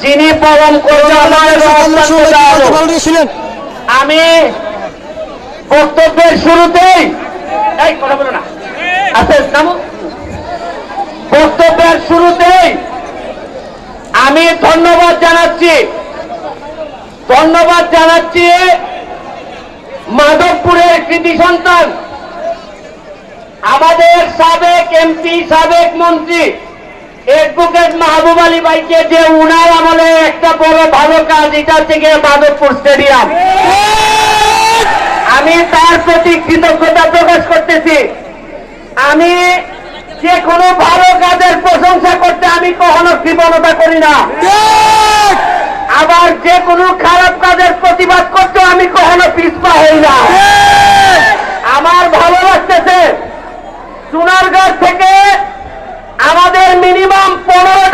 যিনি পরম করুণাময় আমি বক্তব্যের শুরুতেই কথা বলো না বক্তব্যের শুরুতেই আমি ধন্যবাদ জানাচ্ছি মাধবপুরের কৃতি সন্তান আমাদের সাবেক এমপি সাবেক মন্ত্রী অ্যাডভোকেট মাহবুব আলী ভাইকে, যে উনার আমলে একটা বড় ভালো কাজ, এটা হচ্ছে মাধবপুর স্টেডিয়াম। আমি তার প্রতি কৃতজ্ঞতা প্রকাশ করতেছি। আমি যে কোনো ভালো কাজের প্রশংসা করতে আমি কখনো কৃপণতা করি না, আবার যে কোনো খারাপ কাজের প্রতিবাদ করতে আমি কখনো পিছপা হই না। আমার ভালো লাগতেছে সোনারগাঁও থেকে আমাদের মিনিমাম 15